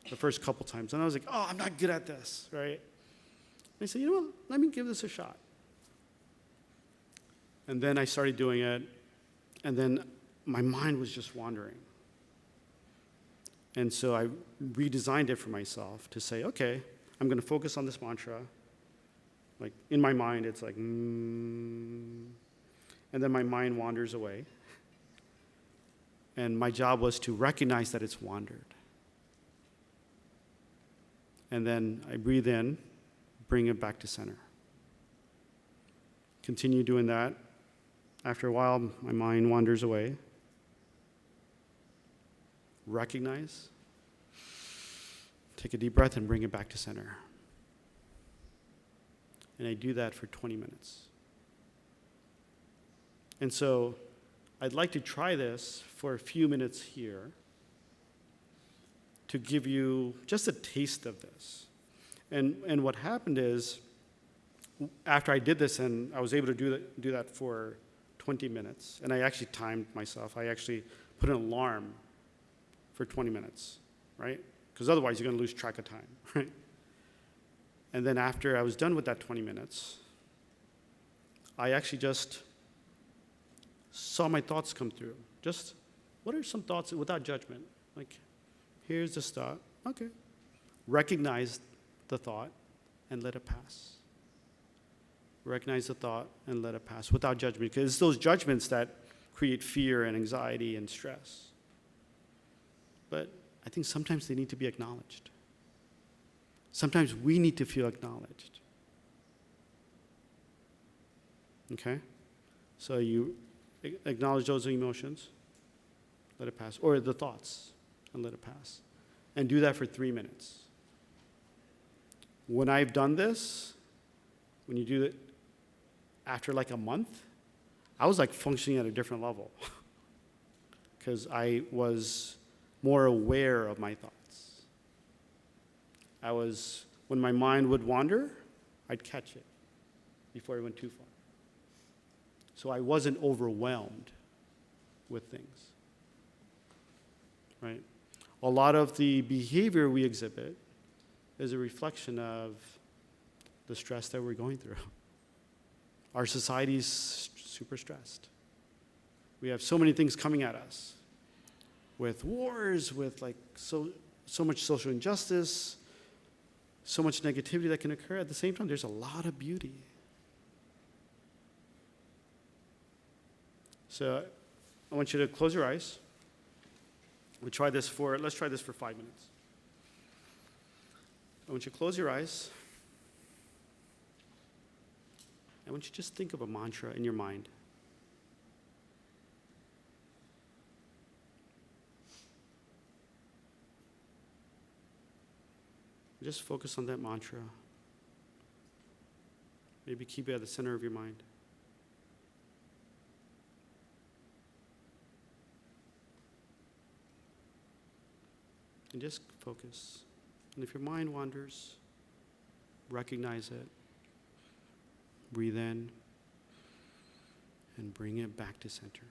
the first couple times. And I was like, I'm not good at this, right? And I said, let me give this a shot. And then I started doing it, and then my mind was just wandering. And so I redesigned it for myself to say, okay, I'm going to focus on this mantra. Like, in my mind, it's like, and then my mind wanders away. And my job was to recognize that it's wandered. And then I breathe in, bring it back to center. Continue doing that. After a while, my mind wanders away. Recognize, take a deep breath, and bring it back to center. And I do that for 20 minutes. And so I'd like to try this for a few minutes here to give you just a taste of this. And what happened is, after I did this, and I was able to do that for 20 minutes, and I actually timed myself. I actually put an alarm for 20 minutes, right? Because otherwise you're going to lose track of time, right? And then after I was done with that 20 minutes, I actually just saw my thoughts come through. Just, what are some thoughts without judgment? Like, here's this thought, okay. Recognize the thought and let it pass. Recognize the thought and let it pass without judgment, because it's those judgments that create fear and anxiety and stress. But I think sometimes they need to be acknowledged. Sometimes we need to feel acknowledged. Okay? So you acknowledge those emotions, let it pass, or the thoughts, and let it pass. And do that for 3 minutes. When I've done this, when you do it after like a month, I was like functioning at a different level because I was more aware of my thoughts. When my mind would wander, I'd catch it before it went too far. So I wasn't overwhelmed with things, right? A lot of the behavior we exhibit is a reflection of the stress that we're going through. Our society's super stressed. We have so many things coming at us, with wars, with like so much social injustice, so much negativity that can occur. At the same time, there's a lot of beauty. So I want you to close your eyes. Let's try this for 5 minutes. I want you to close your eyes. I want you to just think of a mantra in your mind. Just focus on that mantra. Maybe keep it at the center of your mind. And just focus. And if your mind wanders, recognize it. Breathe in and bring it back to center.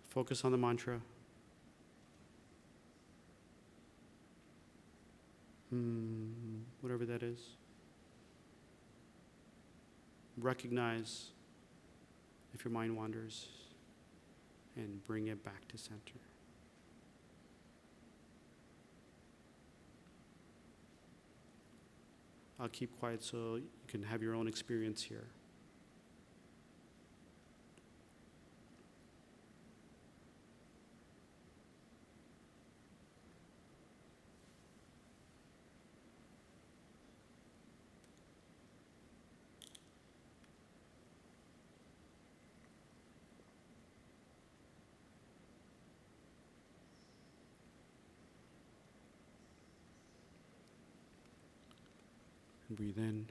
Focus on the mantra. Whatever that is. Recognize if your mind wanders and bring it back to center. I'll keep quiet so you can have your own experience here. Breathe in.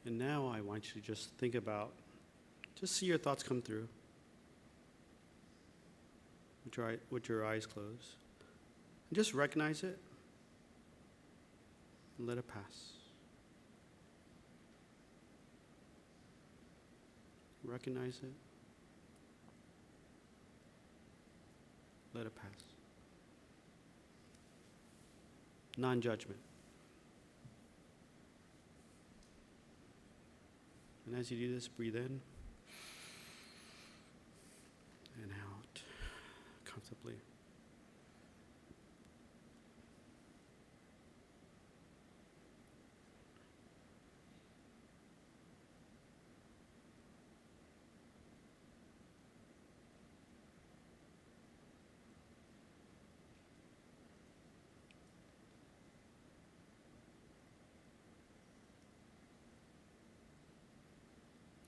And now I want you to just think about, just see your thoughts come through with your eyes closed. And just recognize it and let it pass. Recognize it. Let it pass. Non-judgment. And as you do this, breathe in and out comfortably.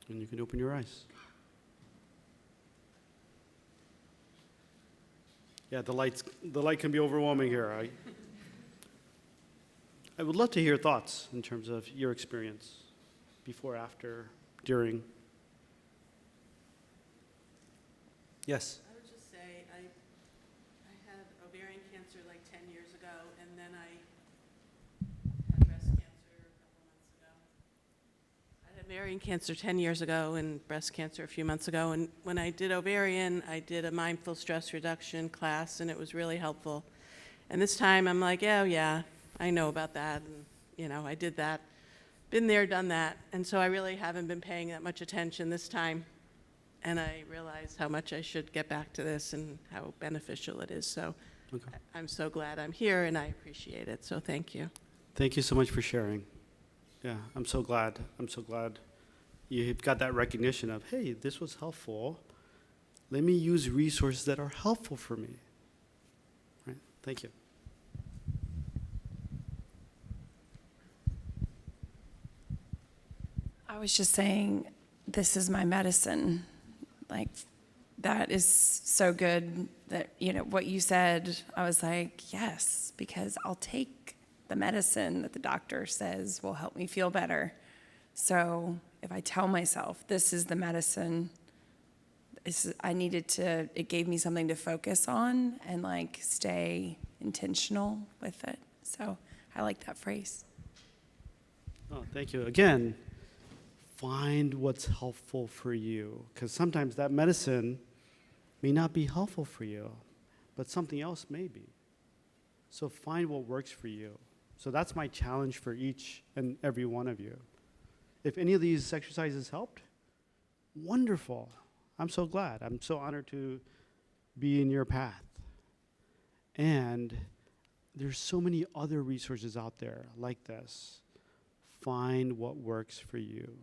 And you can open your eyes. Yeah, the light can be overwhelming here. I would love to hear thoughts in terms of your experience before, after, during. Yes. I would just say I had ovarian cancer like 10 years ago, and then I had breast cancer a couple months ago. I had ovarian cancer 10 years ago and breast cancer a few months ago, and when I did ovarian, I did a mindful stress reduction class, and it was really helpful. And this time I'm like, oh yeah, I know about that, and I did that. Been there, done that, and so I really haven't been paying that much attention this time. And I realized how much I should get back to this and how beneficial it is. So Okay. I'm so glad I'm here, and I appreciate it. So thank you. Thank you so much for sharing. Yeah, I'm so glad. I'm so glad you got that recognition of, hey, this was helpful. Let me use resources that are helpful for me. Right? Thank you. I was just saying, this is my medicine. Like, that is so good that, what you said, I was like, yes, because I'll take the medicine that the doctor says will help me feel better. So if I tell myself, this is the medicine, it gave me something to focus on and stay intentional with it. So I like that phrase. Oh, thank you. Again, find what's helpful for you, because sometimes that medicine may not be helpful for you, but something else may be. So find what works for you. So that's my challenge for each and every one of you. If any of these exercises helped, wonderful. I'm so glad. I'm so honored to be in your path. And there's so many other resources out there like this. Find what works for you.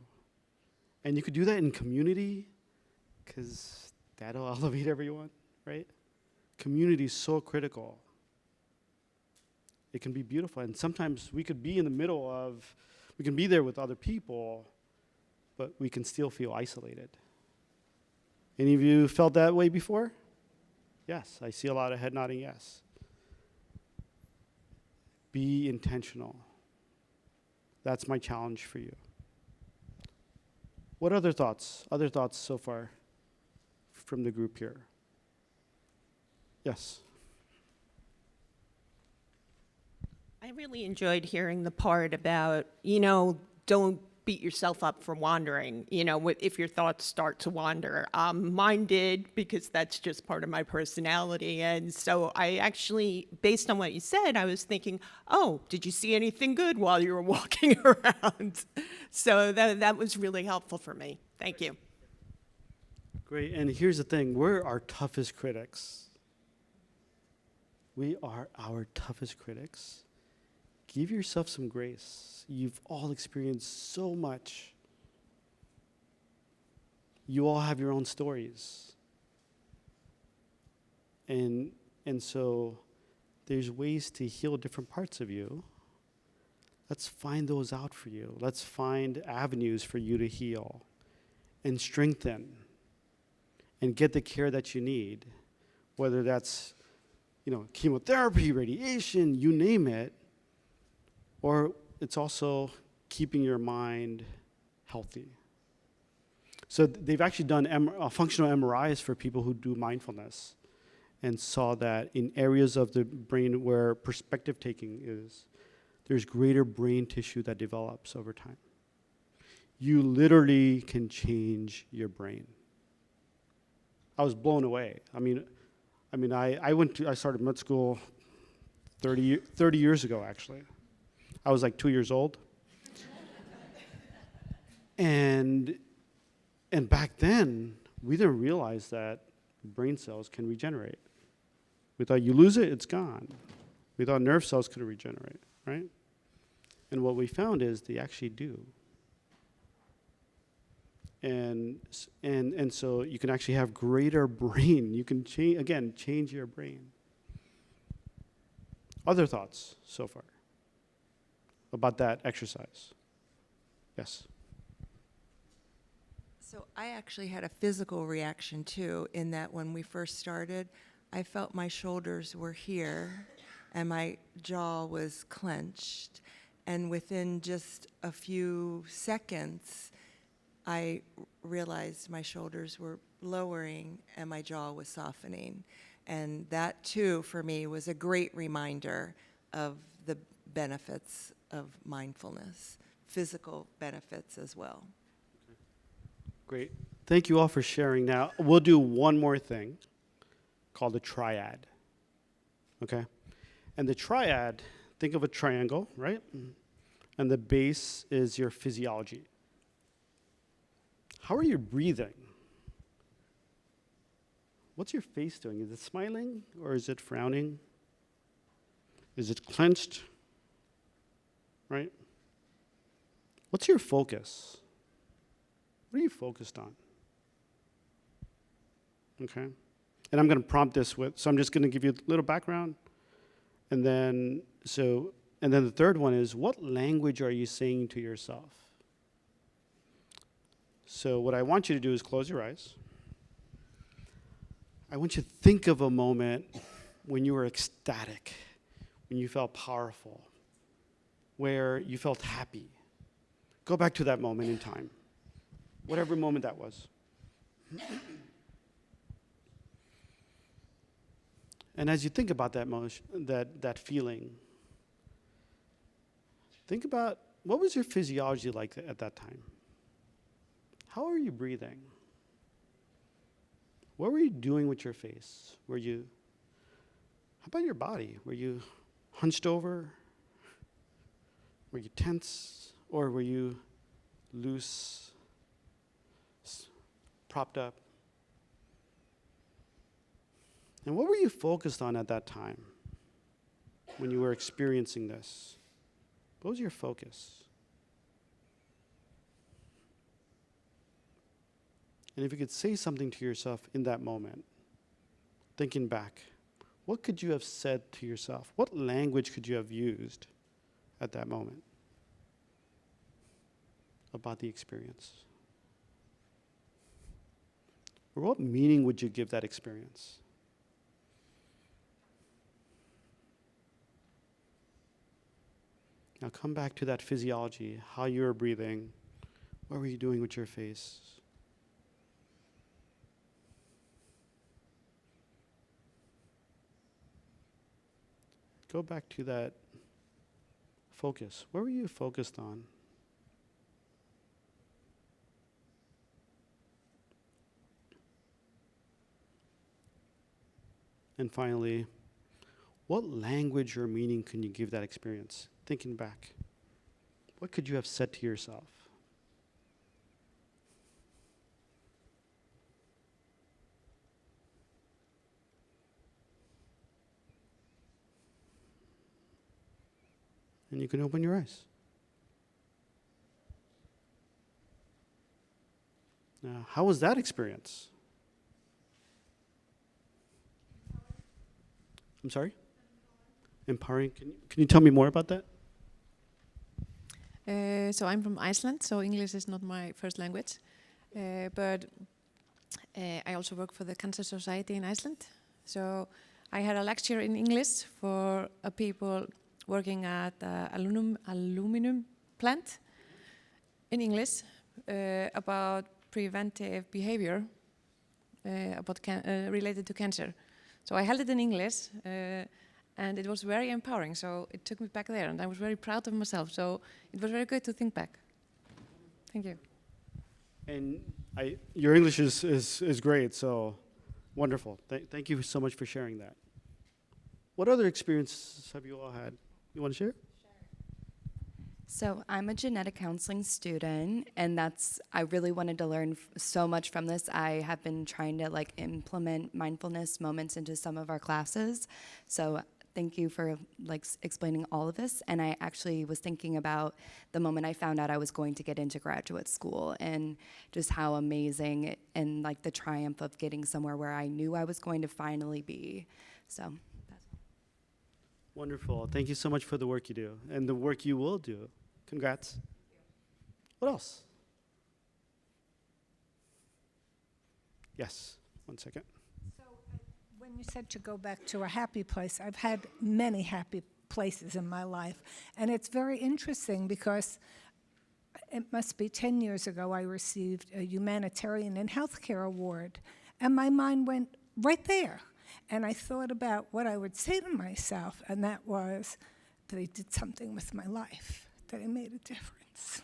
And you could do that in community, because that'll elevate everyone, right? Community is so critical. It can be beautiful. And sometimes we could be in the middle of, we can be there with other people, but we can still feel isolated. Any of you felt that way before? Yes, I see a lot of head nodding yes. Be intentional. That's my challenge for you. What other thoughts? Other thoughts so far from the group here? Yes. I really enjoyed hearing the part about, don't beat yourself up for wandering, if your thoughts start to wander. Mine did, because that's just part of my personality. And so I actually, based on what you said, I was thinking, oh, did you see anything good while you were walking around? So that was really helpful for me. Thank you. Great. And here's the thing. We're our toughest critics. We are our toughest critics. Give yourself some grace. You've all experienced so much. You all have your own stories. And so there's ways to heal different parts of you. Let's find those out for you. Let's find avenues for you to heal and strengthen and get the care that you need, whether that's, chemotherapy, radiation, you name it. Or it's also keeping your mind healthy. So they've actually done functional MRIs for people who do mindfulness and saw that in areas of the brain where perspective taking is, there's greater brain tissue that develops over time. You literally can change your brain. I was blown away. I started med school 30 years ago, actually. I was like 2 years old. And back then, we didn't realize that brain cells can regenerate. We thought you lose it, it's gone. We thought nerve cells could regenerate, right? And what we found is they actually do. And so you can actually have greater brain. You can change your brain. Other thoughts so far about that exercise? Yes. So I actually had a physical reaction too, in that when we first started, I felt my shoulders were here and my jaw was clenched. And within just a few seconds, I realized my shoulders were lowering and my jaw was softening. And that too, for me, was a great reminder of the benefits of mindfulness, physical benefits as well. Great. Thank you all for sharing. Now, we'll do one more thing called a triad. Okay? And the triad, think of a triangle, right? And the base is your physiology. How are you breathing? What's your face doing? Is it smiling or is it frowning? Is it clenched? Right? What's your focus? What are you focused on? Okay? And I'm going to prompt this so I'm just going to give you a little background. And then the third one is, what language are you saying to yourself? So what I want you to do is close your eyes. I want you to think of a moment when you were ecstatic, when you felt powerful, where you felt happy. Go back to that moment in time, whatever moment that was. And as you think about that that feeling, think about, what was your physiology like at that time? How are you breathing? What were you doing with your face? How about your body? Were you hunched over? Were you tense? Or were you loose, propped up? And what were you focused on at that time when you were experiencing this? What was your focus? And if you could say something to yourself in that moment, thinking back, what could you have said to yourself? What language could you have used at that moment about the experience? Or what meaning would you give that experience? Now come back to that physiology, how you were breathing, what were you doing with your face? Go back to that focus. What were you focused on? And finally, what language or meaning can you give that experience? Thinking back, what could you have said to yourself? And you can open your eyes. Now, how was that experience? I'm sorry? Empowering. Can you tell me more about that? So I'm from Iceland, so English is not my first language. But I also work for the Cancer Society in Iceland. So I had a lecture in English for people working at aluminum plant in English. about preventive behavior related to cancer. So I held it in English, and it was very empowering. So it took me back there, and I was very proud of myself. So it was very good to think back. Thank you. And your English is great, so wonderful. Thank you so much for sharing that. What other experiences have you all had? You want to share? So I'm a genetic counseling student, and I really wanted to learn so much from this. I have been trying to implement mindfulness moments into some of our classes. So thank you for explaining all of this. And I actually was thinking about the moment I found out I was going to get into graduate school, and just how amazing and the triumph of getting somewhere where I knew I was going to finally be. So that's Wonderful. Thank you so much for the work you do and the work you will do. Congrats. What else? Yes, 1 second. So when you said to go back to a happy place, I've had many happy places in my life. And it's very interesting because it must be 10 years ago I received a humanitarian and healthcare award. And my mind went right there. And I thought about what I would say to myself, and that was that I did something with my life, that I made a difference.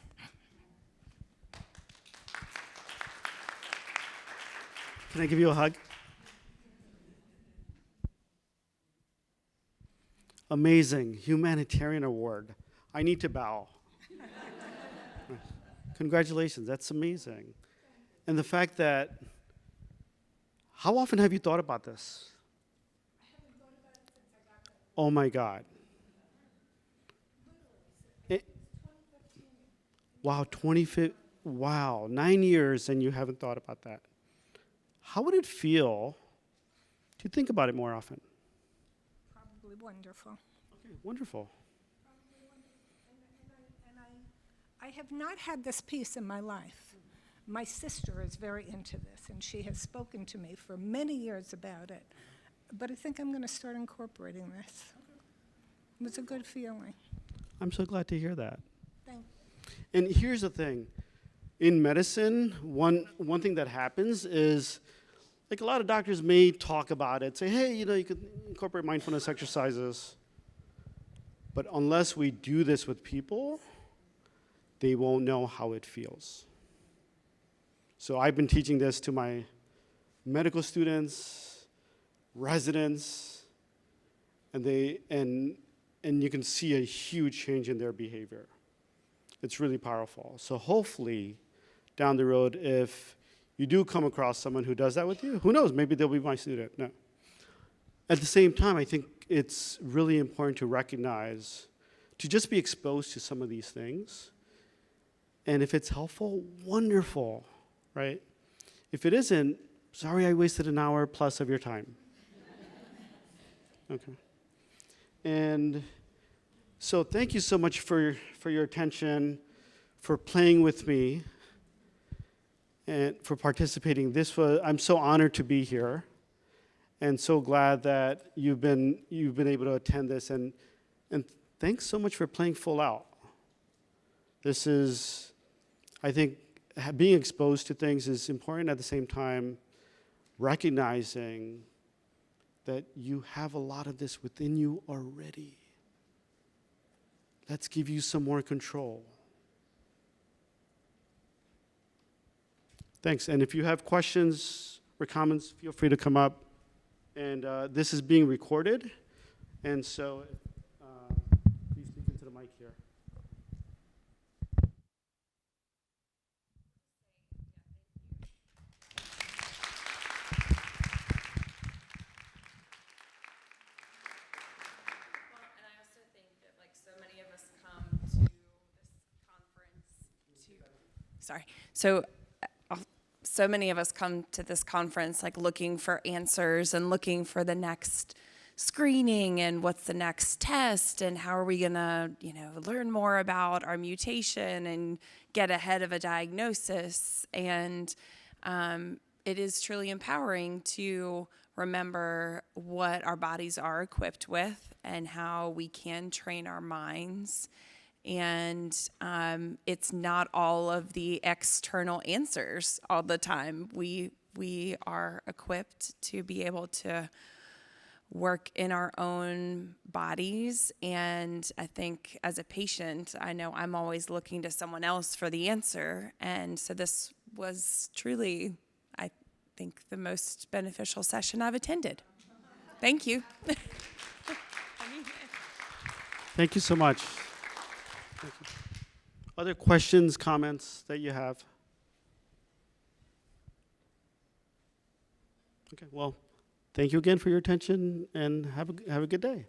Can I give you a hug? Amazing. Humanitarian award. I need to bow. Congratulations. That's amazing. And the fact that, how often have you thought about this? Oh my God. Wow, 9 years and you haven't thought about that. How would it feel to think about it more often? Probably wonderful. Okay, wonderful. I have not had this peace in my life. My sister is very into this, and she has spoken to me for many years about it. But I think I'm going to start incorporating this. It was a good feeling. I'm so glad to hear that. Thank you. And here's the thing. In medicine, one thing that happens is, a lot of doctors may talk about it, say, hey, you could incorporate mindfulness exercises. But unless we do this with people, they won't know how it feels. So I've been teaching this to my medical students, residents, and you can see a huge change in their behavior. It's really powerful. So hopefully, down the road, if you do come across someone who does that with you, who knows, maybe they'll be my student. No. At the same time, I think it's really important to recognize, to just be exposed to some of these things. And if it's helpful, wonderful, right? If it isn't, sorry I wasted an hour plus of your time. Okay. And so thank you so much for your attention, for playing with me, and for participating. I'm so honored to be here, and so glad that you've been able to attend this, and thanks so much for playing full out. This is, I think, being exposed to things is important. At the same time, recognizing that you have a lot of this within you already. Let's give you some more control. Thanks. And if you have questions or comments, feel free to come up. And this is being recorded. And so please speak into the mic here. And I also think that so many of us come to this conference so many of us come to this conference looking for answers and looking for the next screening and what's the next test and how are we gonna learn more about our mutation and get ahead of a diagnosis. And it is truly empowering to remember what our bodies are equipped with and how we can train our minds And it's not all of the external answers all the time. We are equipped to be able to work in our own bodies. And I think as a patient, I know I'm always looking to someone else for the answer. And so this was truly, I think, the most beneficial session I've attended. Thank you. Thank you so much. Thank you. Other questions, comments that you have? Okay, well, thank you again for your attention, and have a good day.